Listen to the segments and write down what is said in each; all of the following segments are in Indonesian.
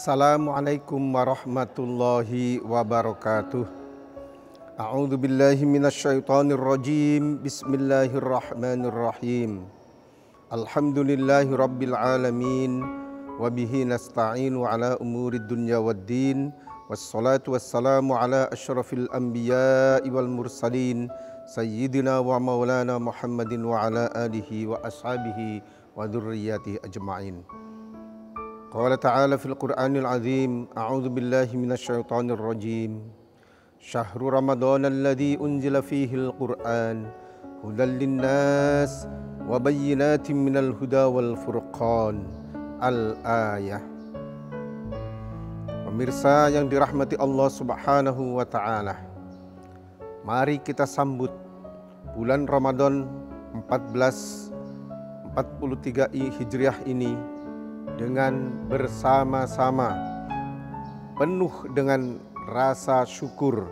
Assalamualaikum warahmatullahi wabarakatuh. A'udzu billahi minasyaitonir rajim. Bismillahirrahmanirrahim. Alhamdulillahi rabbil alamin wa bihi nasta'inu ala umurid dunya waddin. Wassalatu wassalamu ala asyrafil anbiya'i wal mursalin sayyidina wa maulana Muhammadin wa ala alihi wa ashabihi wa dzurriyyatihi ajma'in. Qala ta'ala fil Qur'anil azim, a'udzu billahi minasyaitonir rajim. Syahrul Ramadan alladzi unzila fihil Qur'an hudan linnas wa bayyinatin minal huda wal furqan. Al-ayah. Pemirsa yang dirahmati Allah Subhanahu wa taala, mari kita sambut bulan Ramadan 1443 Hijriah ini dengan bersama-sama, penuh dengan rasa syukur,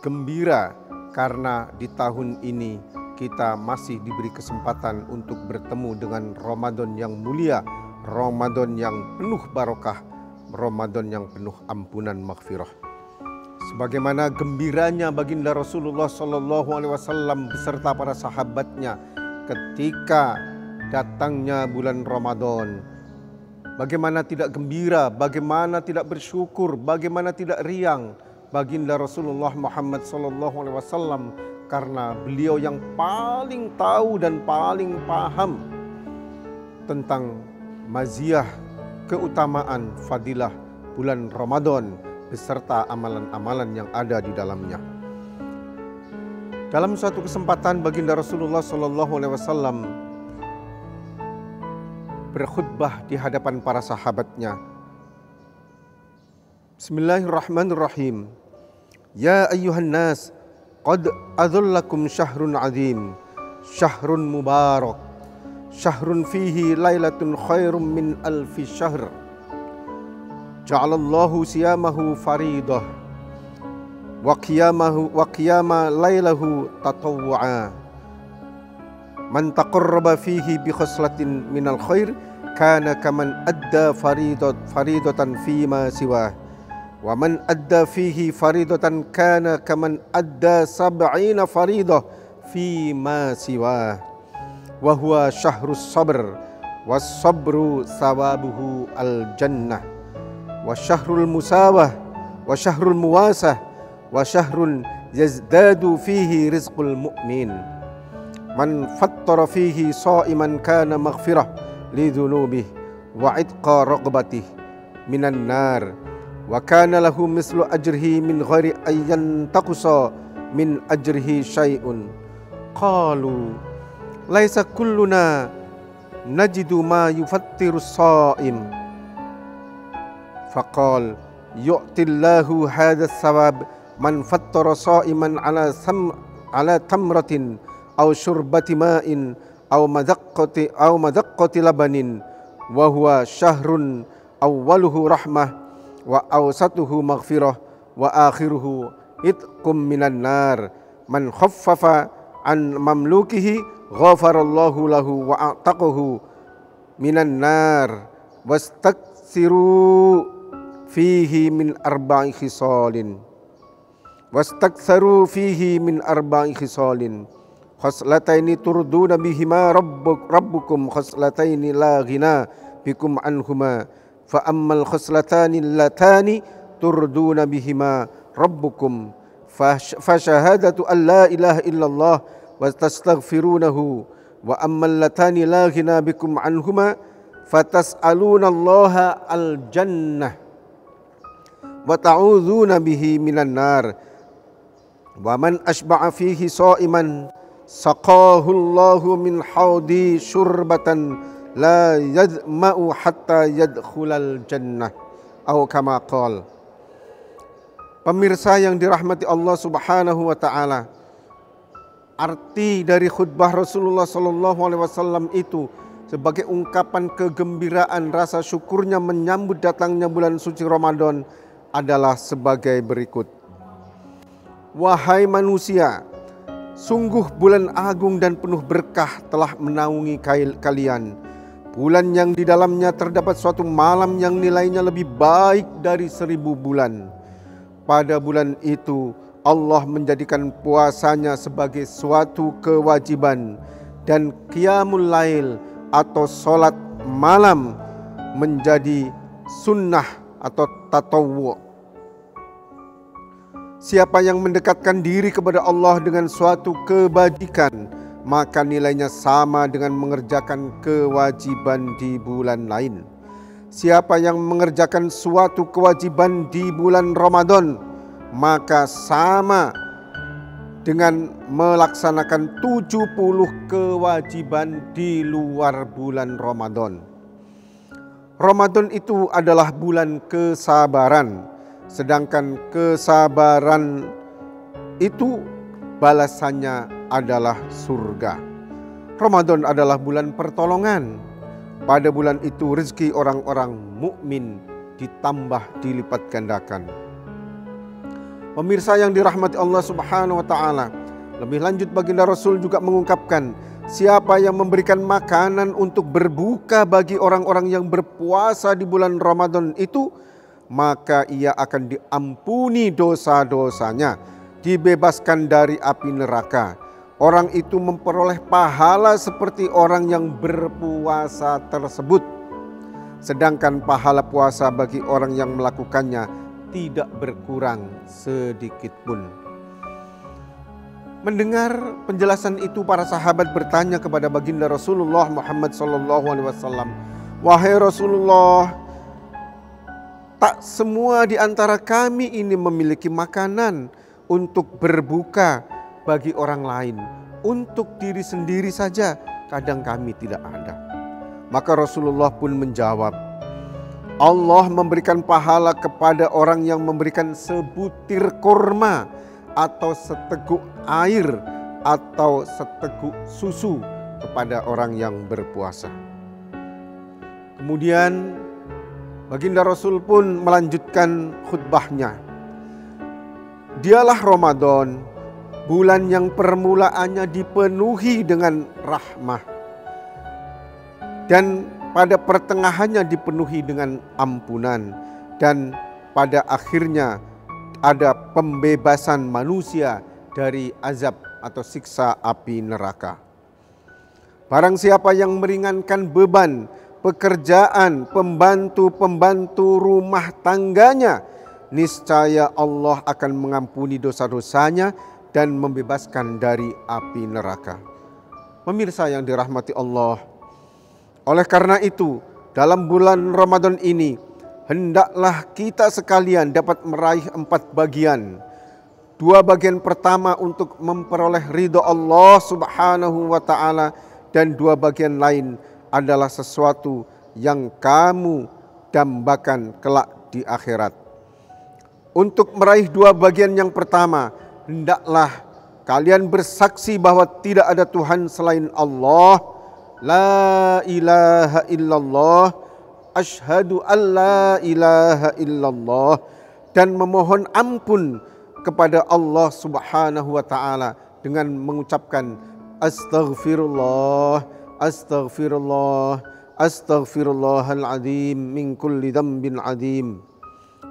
gembira karena di tahun ini kita masih diberi kesempatan untuk bertemu dengan Ramadan yang mulia, Ramadan yang penuh barokah, Ramadan yang penuh ampunan maghfirah. Sebagaimana gembiranya baginda Rasulullah SAW beserta para sahabatnya ketika datangnya bulan Ramadan. Bagaimana tidak gembira, bagaimana tidak bersyukur, bagaimana tidak riang baginda Rasulullah Muhammad SAW, karena beliau yang paling tahu dan paling paham tentang maziyah, keutamaan, fadilah bulan Ramadan beserta amalan-amalan yang ada di dalamnya. Dalam suatu kesempatan baginda Rasulullah SAW berkhutbah di hadapan para sahabatnya. Bismillahirrahmanirrahim. Ya ayyuhan nas, qad adhallakum syahrun azim, syahrun mubarak, syahrun fihi lailatun khairum min alfi syahr. Ja'alallahu siyamahu faridah wa qiyama lailahu tatawwu'a. Man taqarraba fihi bi khaslatin minal khair kana kaman adda faridatan fima siwa, wa man adda fihi faridatan kana kaman adda sab'ina faridah fima siwa, wa huwa syahrus sabr was sabru sawabuhu al jannah, wa syahrul musawah wa syahrul muwasah wa syahrun yazdadu fihi rizqul mu'min. Man fattara fihi sha'iman kana maghfirah li dhunubih wa itqa raqbatih minan nar, wa kana lahu mislu ajrihi min ghairi ayyan taqsa min ajrihi syai'un. Qalu laisa kulluna najidu ma yufattiru sha'im. Faqal yu'tillahu hadha sawab man fattara sha'iman ala tamratin aw syurbati ma'in aw madaqqati labanin, wa huwa syahrun awwaluhu rahmah wa awsatuhu maghfirah wa akhiruhu itqum minan nar. Man khaffafa an mamlukihi ghafarallahu lahu wa a'taqahu minan nar wastakthiru fihi min arba'i khisalin khoslataini turduna bihima rabbukum khoslataini la ghina bikum anhuma, fa ammal khoslatani latani turduna bihima rabbukum fa syahadatu an la ilaha illallah wa tastaghfirunahu, wa ammal latani la ghina bikum anhuma fatas'aluna allaha al jannah wa ta'udzuna bihi minan nar. Wa man ashba'a fihi sha'iman saqahullahu min haudi syurbatan la yadma'u hatta yadkhulal jannah, atau kama qala. Pemirsa yang dirahmati Allah Subhanahu wa taala, arti dari khutbah Rasulullah SAW itu sebagai ungkapan kegembiraan rasa syukurnya menyambut datangnya bulan suci Ramadan adalah sebagai berikut. Wahai manusia, sungguh bulan agung dan penuh berkah telah menaungi kalian. bulan yang di dalamnya terdapat suatu malam yang nilainya lebih baik dari 1000 bulan. Pada bulan itu Allah menjadikan puasanya sebagai suatu kewajiban dan qiyamul lail atau sholat malam menjadi sunnah atau tatawwu'. Siapa yang mendekatkan diri kepada Allah dengan suatu kebajikan, maka nilainya sama dengan mengerjakan kewajiban di bulan lain. Siapa yang mengerjakan suatu kewajiban di bulan Ramadan, maka sama dengan melaksanakan 70 kewajiban di luar bulan Ramadan. Ramadan itu adalah bulan kesabaran. Sedangkan kesabaran itu balasannya adalah surga. Ramadan adalah bulan pertolongan. Pada bulan itu rezeki orang-orang mukmin ditambah dilipat gandakan. Pemirsa yang dirahmati Allah Subhanahu wa taala, lebih lanjut baginda Rasul juga mengungkapkan, siapa yang memberikan makanan untuk berbuka bagi orang-orang yang berpuasa di bulan Ramadan itu, maka ia akan diampuni dosa-dosanya, dibebaskan dari api neraka. Orang itu memperoleh pahala seperti orang yang berpuasa tersebut. Sedangkan pahala puasa bagi orang yang melakukannya tidak berkurang sedikit pun. Mendengar penjelasan itu, para sahabat bertanya kepada baginda Rasulullah Muhammad SAW, "Wahai Rasulullah, tak semua di antara kami ini memiliki makanan untuk berbuka bagi orang lain. Untuk diri sendiri saja kadang kami tidak ada." Maka Rasulullah pun menjawab, Allah memberikan pahala kepada orang yang memberikan sebutir kurma atau seteguk air atau seteguk susu kepada orang yang berpuasa. Kemudian baginda Rasul pun melanjutkan khutbahnya. Dialah Ramadan, bulan yang permulaannya dipenuhi dengan rahmah dan pada pertengahannya dipenuhi dengan ampunan, dan pada akhirnya ada pembebasan manusia dari azab atau siksa api neraka. Barang siapa yang meringankan beban pekerjaan pembantu-pembantu rumah tangganya, niscaya Allah akan mengampuni dosa-dosanya dan membebaskan dari api neraka. Pemirsa yang dirahmati Allah, oleh karena itu dalam bulan Ramadan ini hendaklah kita sekalian dapat meraih 4 bagian. 2 bagian pertama untuk memperoleh ridho Allah Subhanahu wa ta'ala, dan 2 bagian lain adalah sesuatu yang kamu dambakan kelak di akhirat. Untuk meraih 2 bagian yang pertama, hendaklah kalian bersaksi bahwa tidak ada Tuhan selain Allah. La ilaha illallah, asyhadu an la ilaha illallah, dan memohon ampun kepada Allah Subhanahu wa ta'ala dengan mengucapkan astaghfirullah, astaghfirullah, astaghfirullahaladzim min kulli dzambin adzim,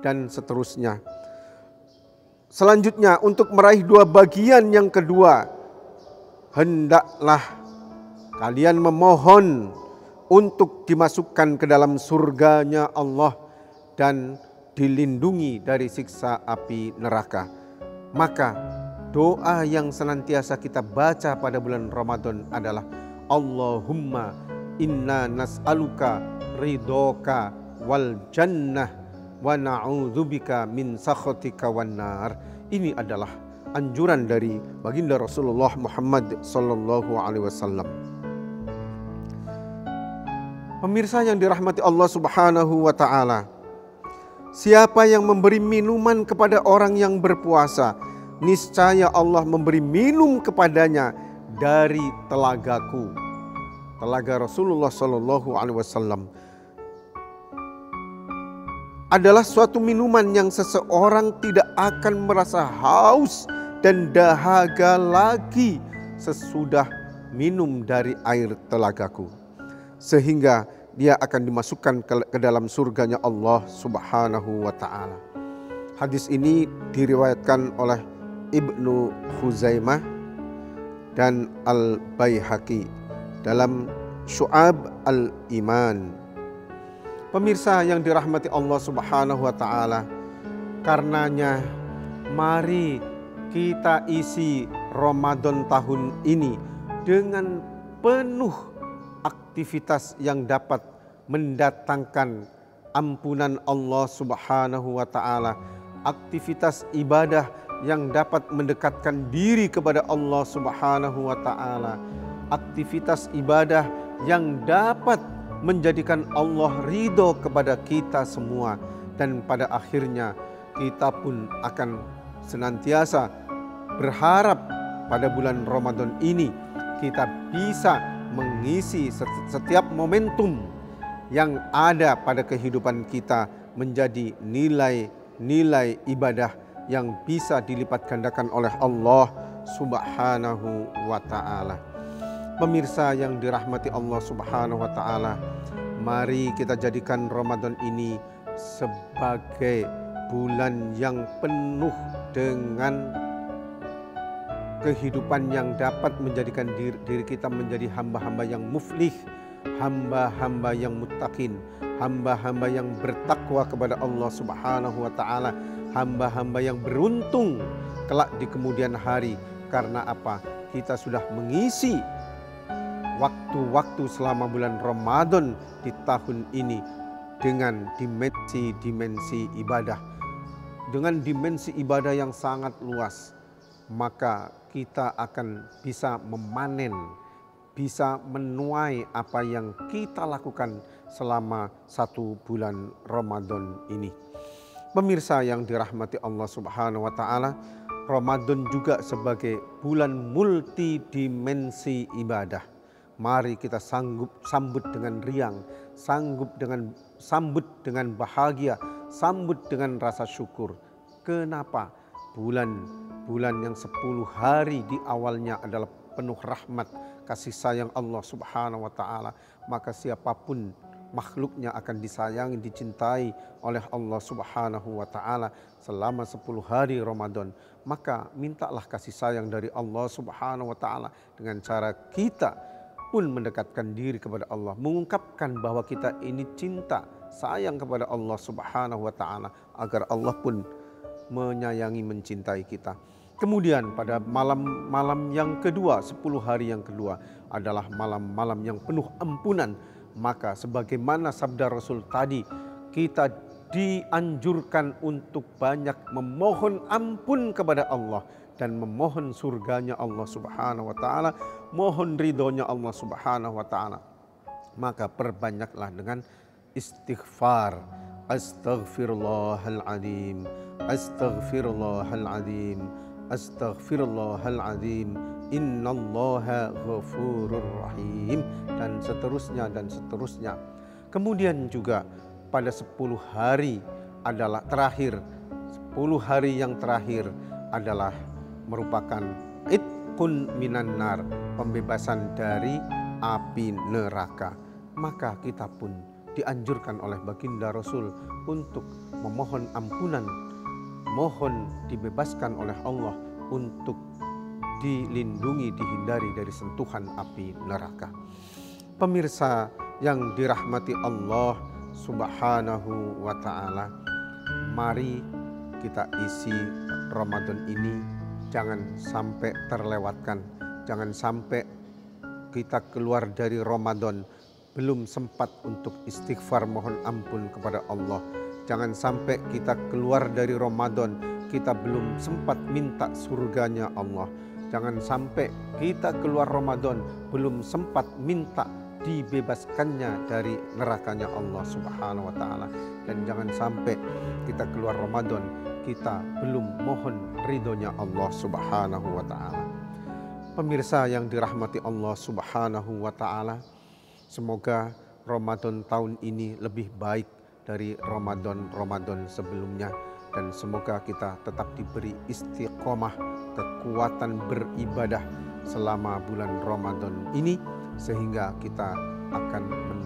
dan seterusnya. Selanjutnya, untuk meraih 2 bagian yang kedua, hendaklah kalian memohon untuk dimasukkan ke dalam surganya Allah dan dilindungi dari siksa api neraka. Maka doa yang senantiasa kita baca pada bulan Ramadan adalah Allahumma inna nas'aluka ridhoka wal jannah wa na'udzubika min sakhatika wan nar. Ini adalah anjuran dari baginda Rasulullah Muhammad sallallahu alaihi wasallam. Pemirsa yang dirahmati Allah Subhanahu wa ta'ala, siapa yang memberi minuman kepada orang yang berpuasa, niscaya Allah memberi minum kepadanya dari telagaku. Telaga Rasulullah sallallahu alaihi wasallam adalah suatu minuman yang seseorang tidak akan merasa haus dan dahaga lagi sesudah minum dari air telagaku. sehingga dia akan dimasukkan ke dalam surganya Allah Subhanahu wa ta'ala. Hadis ini diriwayatkan oleh Ibnu Khuzaimah dan Al-Baihaqi dalam Syu'ab Al-Iman. Pemirsa yang dirahmati Allah Subhanahu wa ta'ala, karenanya mari kita isi Ramadan tahun ini dengan penuh aktivitas yang dapat mendatangkan ampunan Allah Subhanahu wa ta'ala, aktivitas ibadah yang dapat mendekatkan diri kepada Allah Subhanahu wa ta'ala, aktivitas ibadah yang dapat menjadikan Allah ridho kepada kita semua, dan pada akhirnya kita pun akan senantiasa berharap pada bulan Ramadan ini kita bisa mengisi setiap momentum yang ada pada kehidupan kita menjadi nilai-nilai ibadah yang bisa dilipat gandakan oleh Allah Subhanahu wa ta'ala. Pemirsa yang dirahmati Allah Subhanahu wa ta'ala, mari kita jadikan Ramadan ini sebagai bulan yang penuh dengan kehidupan yang dapat menjadikan diri kita menjadi hamba-hamba yang muflih, hamba-hamba yang muttaqin, hamba-hamba yang bertakwa kepada Allah Subhanahu wa ta'ala, hamba-hamba yang beruntung kelak di kemudian hari. Karena apa? Kita sudah mengisi waktu-waktu selama bulan Ramadan di tahun ini dengan dimensi-dimensi ibadah, dengan dimensi ibadah yang sangat luas. Maka kita akan bisa memanen, bisa menuai apa yang kita lakukan selama 1 bulan Ramadan ini. Pemirsa yang dirahmati Allah Subhanahu wa ta'ala, Ramadan juga sebagai bulan multidimensi ibadah. Mari kita sambut dengan riang, sambut dengan bahagia, sambut dengan rasa syukur. Kenapa? Bulan yang 10 hari di awalnya adalah penuh rahmat, kasih sayang Allah Subhanahu wa ta'ala. Maka siapapun makhluknya akan disayangi, dicintai oleh Allah Subhanahu wa ta'ala selama 10 hari Ramadan. Maka mintalah kasih sayang dari Allah Subhanahu wa ta'ala dengan cara kita pun mendekatkan diri kepada Allah, mengungkapkan bahwa kita ini cinta, sayang kepada Allah Subhanahu wa ta'ala, agar Allah pun menyayangi, mencintai kita. Kemudian pada malam yang kedua, 10 hari yang kedua adalah malam-malam yang penuh ampunan. Maka sebagaimana sabda Rasul tadi, kita dianjurkan untuk banyak memohon ampun kepada Allah dan memohon surganya Allah Subhanahu wa ta'ala, mohon ridhonya Allah Subhanahu wa ta'ala. Maka perbanyaklah dengan istighfar. Astaghfirullahaladzim, astaghfirullahaladzim, astaghfirullahaladzim, innallaha ghafurur rahim, dan seterusnya dan seterusnya. Kemudian juga pada 10 hari adalah terakhir, 10 hari yang terakhir adalah merupakan itqun minan nar, pembebasan dari api neraka. Maka kita pun dianjurkan oleh baginda Rasul untuk memohon ampunan, mohon dibebaskan oleh Allah untuk dilindungi, dihindari dari sentuhan api neraka. Pemirsa yang dirahmati Allah Subhanahu wa ta'ala, mari kita isi Ramadan ini jangan sampai terlewatkan. Jangan sampai kita keluar dari Ramadan belum sempat untuk istighfar, mohon ampun kepada Allah. Jangan sampai kita keluar dari Ramadan kita belum sempat minta surganya Allah. Jangan sampai kita keluar Ramadan belum sempat minta dibebaskannya dari nerakanya Allah Subhanahu wa ta'ala. Dan jangan sampai kita keluar Ramadan kita belum mohon ridhonya Allah Subhanahu wa ta'ala. Pemirsa yang dirahmati Allah Subhanahu wa ta'ala, semoga Ramadan tahun ini lebih baik dari Ramadan sebelumnya, dan semoga kita tetap diberi istiqomah, kekuatan beribadah selama bulan Ramadan ini, sehingga kita akan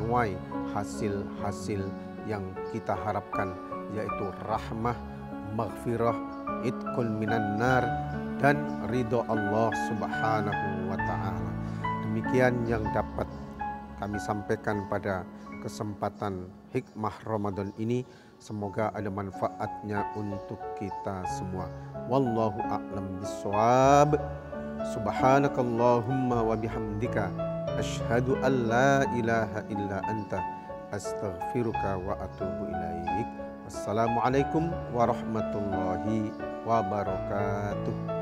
menuai hasil-hasil yang kita harapkan, yaitu rahmah, maghfirah, itqun minan nar, dan ridho Allah Subhanahu wa ta'ala. Demikian yang dapat kami sampaikan pada kesempatan hikmah Ramadan ini. Semoga ada manfaatnya untuk kita semua. Wallahu a'lam bishawab. Subhanakallahumma wa bihamdika asyhadu an la ilaha illa anta astaghfiruka wa atubu ilaik. Wassalamualaikum warahmatullahi wabarakatuh.